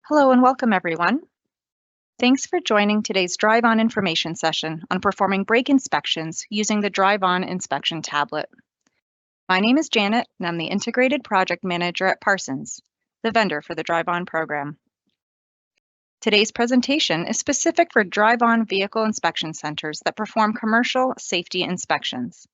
Hello and welcome, everyone. Thanks for joining today's Drive-On information session on performing brake inspections using the Drive-On inspection tablet. My name is Janet, and I'm the Integrated Project Manager at Parsons, the vendor for the Drive-On program. Today's presentation is specific for Drive-On vehicle inspection centers that perform commercial safety inspections.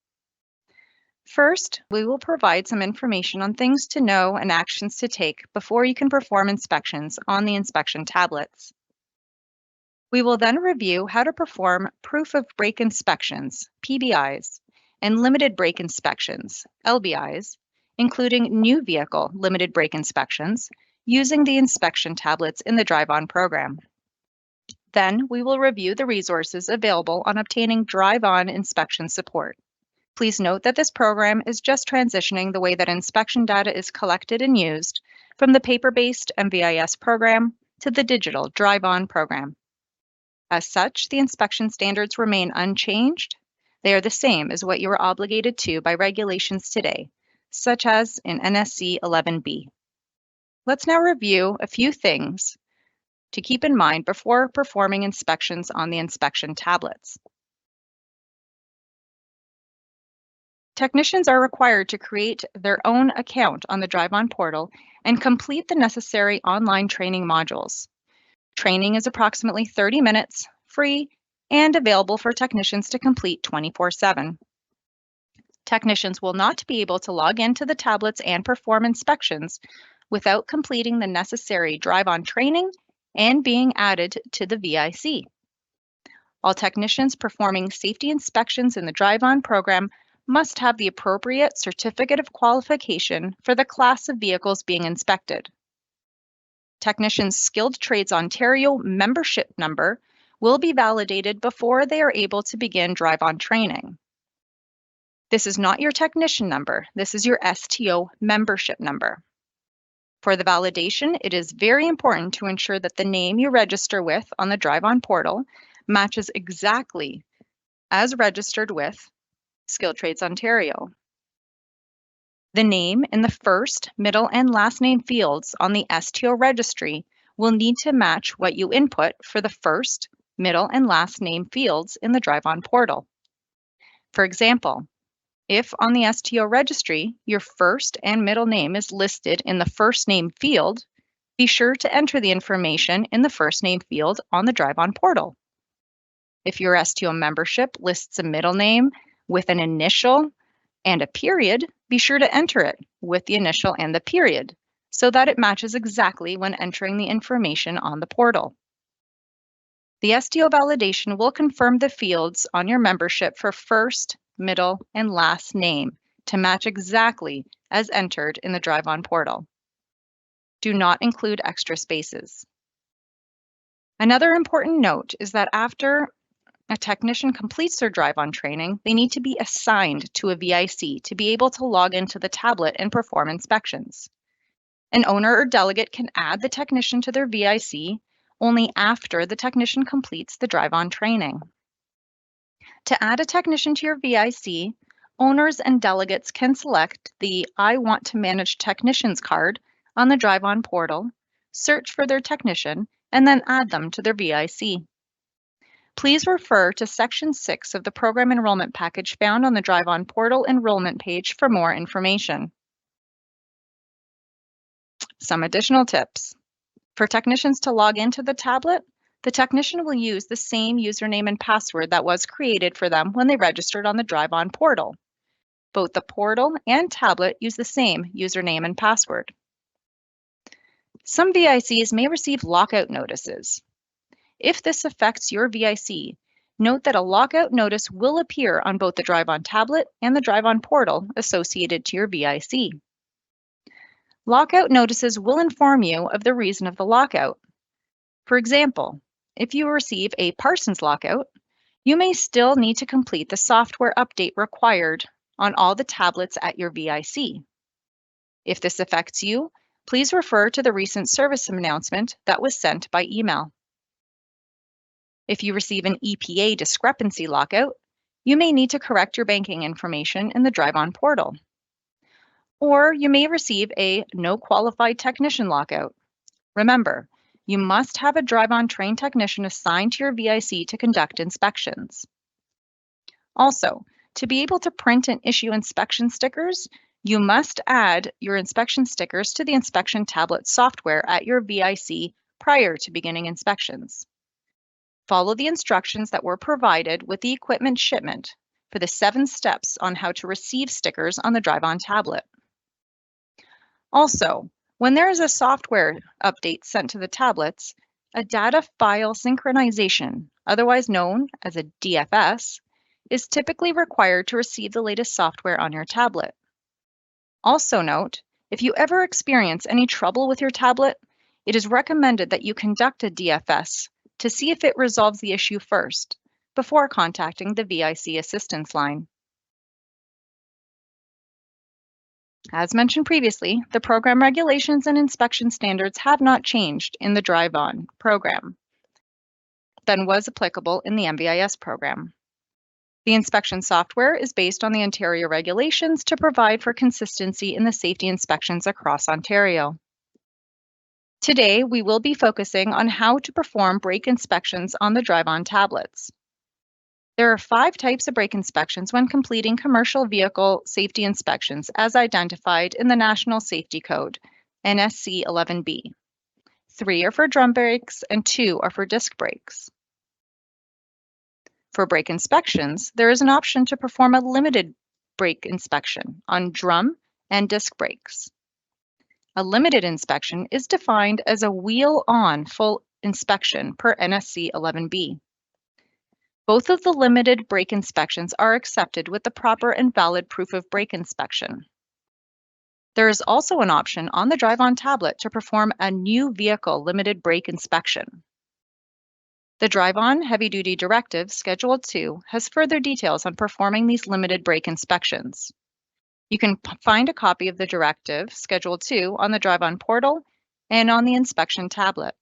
First, we will provide some information on things to know and actions to take before you can perform inspections on the inspection tablets. We will then review how to perform proof of brake inspections, PBIs, and limited brake inspections, LBIs, including new vehicle limited brake inspections, using the inspection tablets in the Drive-On program. Then we will review the resources available on obtaining Drive-On inspection support. Please note that this program is just transitioning the way that inspection data is collected and used from the paper-based MVIS program to the digital Drive-On program. As such, the inspection standards remain unchanged. They are the same as what you are obligated to by regulations today, such as in NSC 11B. Let's now review a few things to keep in mind before performing inspections on the inspection tablets. Technicians are required to create their own account on the Drive-On portal and complete the necessary online training modules. Training is approximately 30 minutes, free, and available for technicians to complete 24/7. Technicians will not be able to log into the tablets and perform inspections without completing the necessary Drive-On training and being added to the VIC. All technicians performing safety inspections in the Drive-On program must have the appropriate certificate of qualification for the class of vehicles being inspected. Technicians' Skilled Trades Ontario membership number will be validated before they are able to begin Drive-On training. This is not your technician number. This is your STO membership number. For the validation, it is very important to ensure that the name you register with on the Drive-On portal matches exactly as registered with Skilled Trades Ontario. The name in the first, middle, and last name fields on the STO registry will need to match what you input for the first, middle, and last name fields in the Drive-On portal. For example, if on the STO registry, your first and middle name is listed in the first name field, be sure to enter the information in the first name field on the Drive-On portal. If your STO membership lists a middle name with an initial and a period, be sure to enter it with the initial and the period so that it matches exactly when entering the information on the portal. The STO validation will confirm the fields on your membership for first, middle, and last name to match exactly as entered in the Drive-On portal. Do not include extra spaces. Another important note is that after a technician completes their Drive-On training, they need to be assigned to a VIC to be able to log into the tablet and perform inspections. An owner or delegate can add the technician to their VIC only after the technician completes the Drive-On training. To add a technician to your VIC, owners and delegates can select the I Want to Manage Technicians card on the Drive-On portal, search for their technician, and then add them to their VIC. Please refer to Section 6 of the Program Enrollment Package found on the Drive-On portal enrollment page for more information. Some additional tips. For technicians to log into the tablet, the technician will use the same username and password that was created for them when they registered on the Drive-On portal. Both the portal and tablet use the same username and password. Some VICs may receive lockout notices. If this affects your VIC, note that a lockout notice will appear on both the Drive-On tablet and the Drive-On portal associated to your VIC. Lockout notices will inform you of the reason of the lockout. For example, if you receive a Parsons lockout, you may still need to complete the software update required on all the tablets at your VIC. If this affects you, please refer to the recent service announcement that was sent by email. If you receive an EPA discrepancy lockout, you may need to correct your banking information in the Drive-On portal. Or you may receive a No Qualified Technician lockout. Remember, You must have a drive-on trained technician assigned to your VIC to conduct inspections. Also, to be able to print and issue inspection stickers, you must add your inspection stickers to the inspection tablet software at your VIC prior to beginning inspections. Follow the instructions that were provided with the equipment shipment for the 7 steps on how to receive stickers on the drive-on tablet. Also, when there is a software update sent to the tablets, a data file synchronization, otherwise known as a DFS, is typically required to receive the latest software on your tablet. Also note, if you ever experience any trouble with your tablet, it is recommended that you conduct a DFS to see if it resolves the issue first, before contacting the VIC assistance line. As mentioned previously, the program regulations and inspection standards have not changed in the drive-on program than was applicable in the MVIS program. The inspection software is based on the Ontario regulations to provide for consistency in the safety inspections across Ontario. Today, we will be focusing on how to perform brake inspections on the drive-on tablets. There are 5 types of brake inspections when completing commercial vehicle safety inspections as identified in the National Safety Code, NSC 11B. 3 are for drum brakes and 2 are for disc brakes. For brake inspections, there is an option to perform a limited brake inspection on drum and disc brakes. A limited inspection is defined as a wheel-on full inspection per NSC 11B. Both of the limited brake inspections are accepted with the proper and valid proof of brake inspection. There is also an option on the drive-on tablet to perform a new vehicle limited brake inspection. The Drive-On Heavy-Duty Directive Schedule 2 has further details on performing these limited brake inspections. You can find a copy of the directive, Schedule 2, on the Drive-On portal and on the inspection tablet.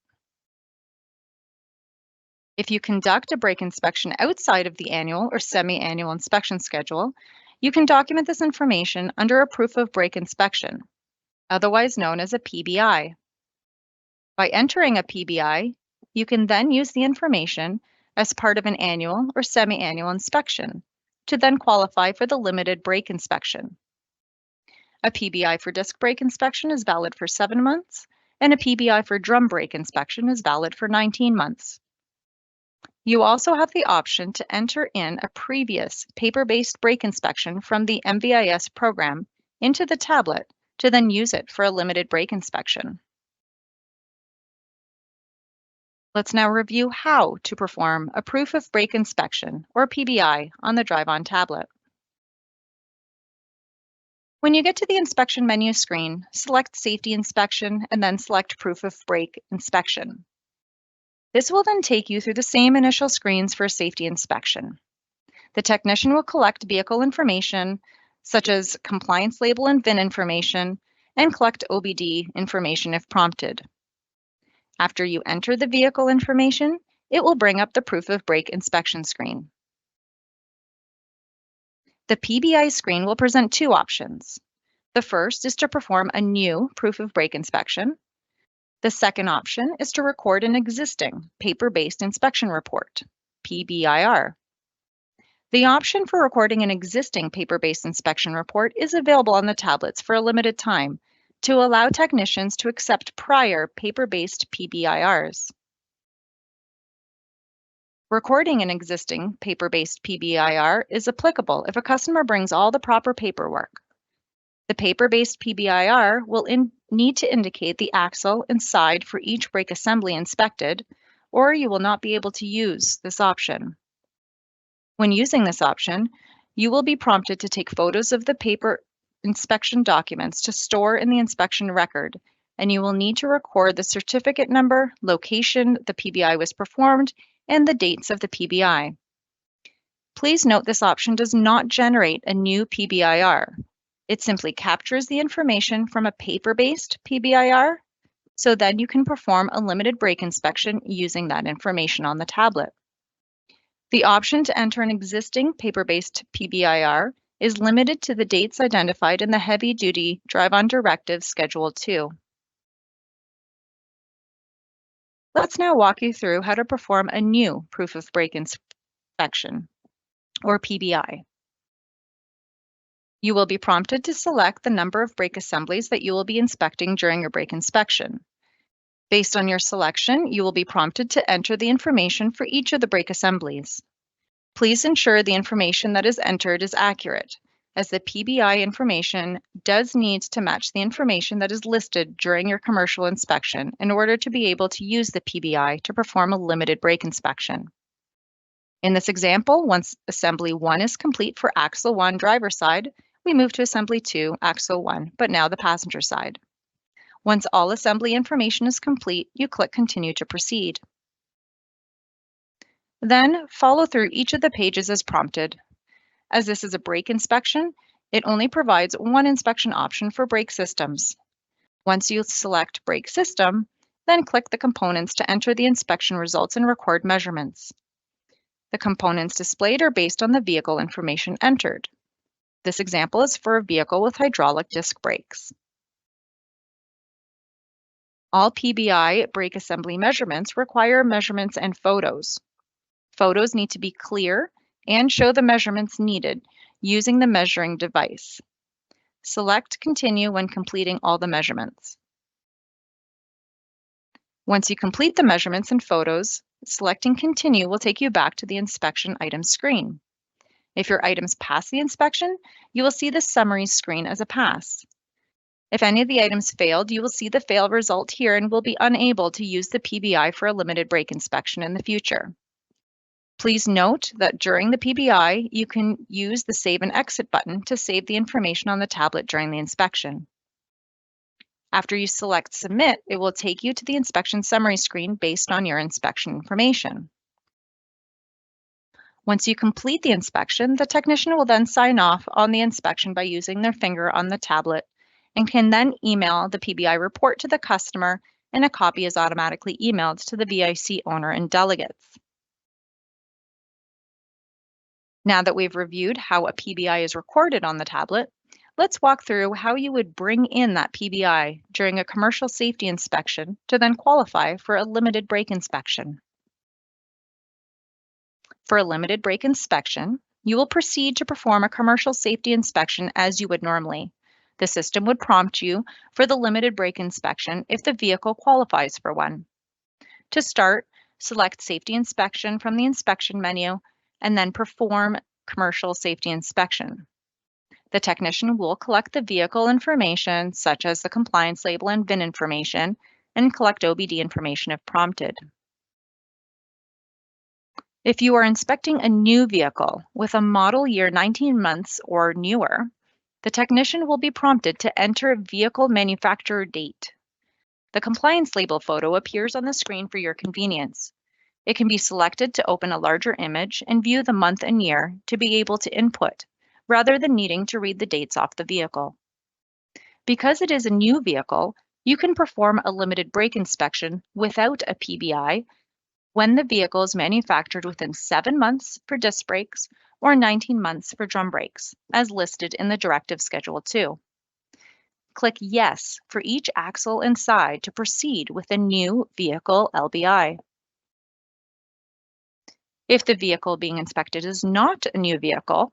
If you conduct a brake inspection outside of the annual or semi-annual inspection schedule, you can document this information under a proof of brake inspection, otherwise known as a PBI. By entering a PBI, you can then use the information as part of an annual or semi-annual inspection to then qualify for the limited brake inspection. A PBI for disc brake inspection is valid for 7 months, and a PBI for drum brake inspection is valid for 19 months. You also have the option to enter in a previous paper-based brake inspection from the MVIS program into the tablet to then use it for a limited brake inspection. Let's now review how to perform a proof of brake inspection, or PBI, on the drive-on tablet. When you get to the inspection menu screen, select Safety Inspection and then select Proof of Brake Inspection. This will then take you through the same initial screens for safety inspection. The technician will collect vehicle information, such as compliance label and VIN information, and collect OBD information if prompted. After you enter the vehicle information, it will bring up the Proof of Brake Inspection screen. The PBI screen will present 2 options. The first is to perform a new Proof of Brake inspection. The second option is to record an existing paper-based inspection report, PBIR. The option for recording an existing paper-based inspection report is available on the tablets for a limited time to allow technicians to accept prior paper-based PBIRs. Recording an existing paper-based PBIR is applicable if a customer brings all the proper paperwork. The paper-based PBIR will need to indicate the axle and side for each brake assembly inspected, or you will not be able to use this option. When using this option, you will be prompted to take photos of the paper inspection documents to store in the inspection record, and you will need to record the certificate number, location the PBI was performed, and the dates of the PBI. Please note this option does not generate a new PBIR. It simply captures the information from a paper-based PBIR, so then you can perform a limited brake inspection using that information on the tablet. The option to enter an existing paper-based PBIR is limited to the dates identified in the Heavy-Duty Drive-On Directive Schedule 2. Let's now walk you through how to perform a new proof of brake inspection, or PBI. You will be prompted to select the number of brake assemblies that you will be inspecting during your brake inspection. Based on your selection, you will be prompted to enter the information for each of the brake assemblies. Please ensure the information that is entered is accurate, as the PBI information does need to match the information that is listed during your commercial inspection in order to be able to use the PBI to perform a limited brake inspection. In this example, once assembly 1 is complete for axle 1 driver side, we move to assembly 2, axle 1, but now the passenger side. Once all assembly information is complete, you click Continue to proceed. Then follow through each of the pages as prompted. As this is a brake inspection, it only provides one inspection option for brake systems. Once you select brake system, then click the components to enter the inspection results and record measurements. The components displayed are based on the vehicle information entered. This example is for a vehicle with hydraulic disc brakes. All PBI brake assembly measurements require measurements and photos. Photos need to be clear and show the measurements needed using the measuring device. Select Continue when completing all the measurements. Once you complete the measurements and photos, selecting Continue will take you back to the inspection items screen. If your items pass the inspection, you will see the summary screen as a pass. If any of the items failed, you will see the fail result here and will be unable to use the PBI for a limited brake inspection in the future. Please note that during the PBI, you can use the Save and Exit button to save the information on the tablet during the inspection. After you select Submit, it will take you to the inspection summary screen based on your inspection information. Once you complete the inspection, the technician will then sign off on the inspection by using their finger on the tablet and can then email the PBI report to the customer, and a copy is automatically emailed to the VIC owner and delegates. Now that we've reviewed how a PBI is recorded on the tablet, let's walk through how you would bring in that PBI during a commercial safety inspection to then qualify for a limited brake inspection. For a limited brake inspection, you will proceed to perform a commercial safety inspection as you would normally. The system would prompt you for the limited brake inspection if the vehicle qualifies for one. To start, select Safety Inspection from the inspection menu and then perform commercial safety inspection. The technician will collect the vehicle information, such as the compliance label and VIN information, and collect OBD information if prompted. If you are inspecting a new vehicle with a model year 19 months or newer, the technician will be prompted to enter vehicle manufacturer date. The compliance label photo appears on the screen for your convenience. It can be selected to open a larger image and view the month and year to be able to input, rather than needing to read the dates off the vehicle. Because it is a new vehicle, you can perform a limited brake inspection without a PBI when the vehicle is manufactured within 7 months for disc brakes or 19 months for drum brakes, as listed in the Directive Schedule 2. Click Yes for each axle and side to proceed with a new vehicle LBI. If the vehicle being inspected is not a new vehicle,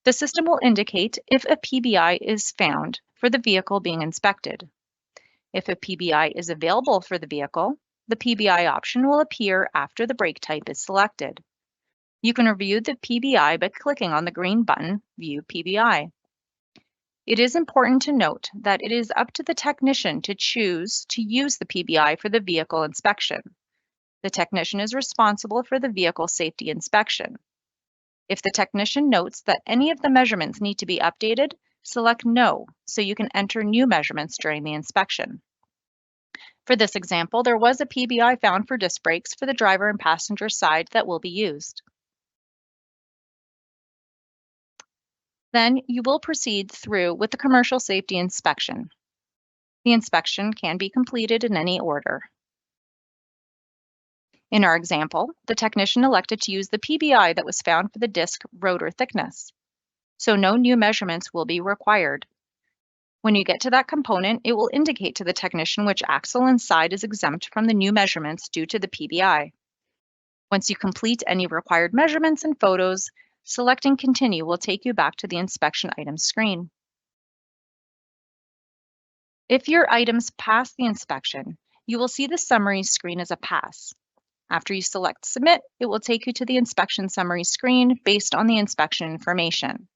the system will indicate if a PBI is found for the vehicle being inspected. If a PBI is available for the vehicle, the PBI option will appear after the brake type is selected. You can review the PBI by clicking on the green button, View PBI. It is important to note that it is up to the technician to choose to use the PBI for the vehicle inspection. The technician is responsible for the vehicle safety inspection. If the technician notes that any of the measurements need to be updated, select No so you can enter new measurements during the inspection. For this example, there was a PBI found for disc brakes for the driver and passenger side that will be used. Then you will proceed through with the commercial safety inspection. The inspection can be completed in any order. In our example, the technician elected to use the PBI that was found for the disc rotor thickness, so no new measurements will be required. When you get to that component, it will indicate to the technician which axle and side is exempt from the new measurements due to the PBI. Once you complete any required measurements and photos, selecting Continue will take you back to the inspection items screen. If your items pass the inspection, you will see the summary screen as a pass. After you select Submit, it will take you to the inspection summary screen based on the inspection information.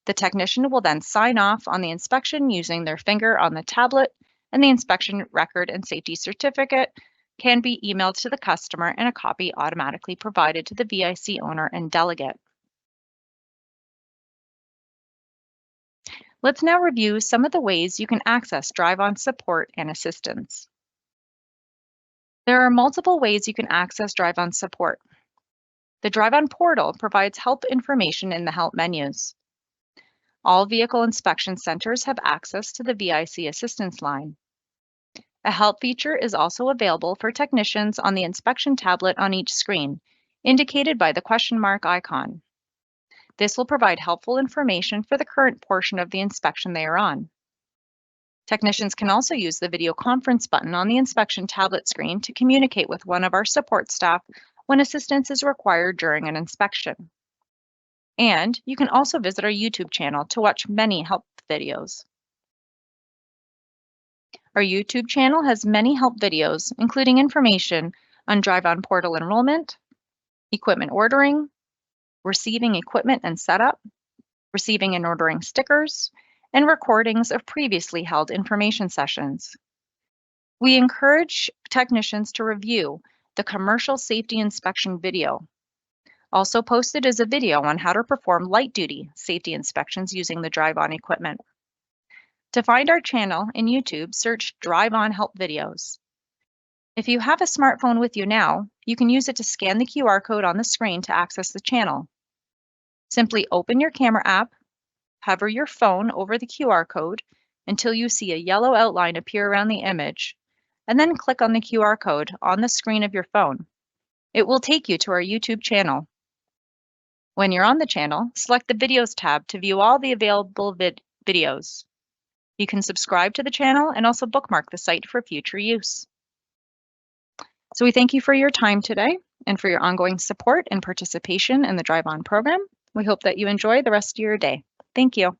The technician will then sign off on the inspection using their finger on the tablet, and the inspection record and safety certificate can be emailed to the customer and a copy automatically provided to the VIC owner and delegate. Let's now review some of the ways you can access drive-on support and assistance. There are multiple ways you can access drive-on support. The drive-on portal provides help information in the help menus. All vehicle inspection centers have access to the VIC assistance line. A help feature is also available for technicians on the inspection tablet on each screen, indicated by the question mark icon. This will provide helpful information for the current portion of the inspection they are on. Technicians can also use the video conference button on the inspection tablet screen to communicate with one of our support staff when assistance is required during an inspection. And you can also visit our YouTube channel to watch many help videos. Our YouTube channel has many help videos, including information on drive-on portal enrollment, equipment ordering, receiving equipment and setup, receiving and ordering stickers, and recordings of previously held information sessions. We encourage technicians to review the commercial safety inspection video. Also posted is a video on how to perform light-duty safety inspections using the drive-on equipment. To find our channel in YouTube, search Drive-On Help Videos. If you have a smartphone with you now, you can use it to scan the QR code on the screen to access the channel. Simply open your camera app, hover your phone over the QR code until you see a yellow outline appear around the image, and then click on the QR code on the screen of your phone. It will take you to our YouTube channel. When you're on the channel, select the Videos tab to view all the available videos. You can subscribe to the channel and also bookmark the site for future use. So we thank you for your time today and for your ongoing support and participation in the Drive-On program. We hope that you enjoy the rest of your day. Thank you.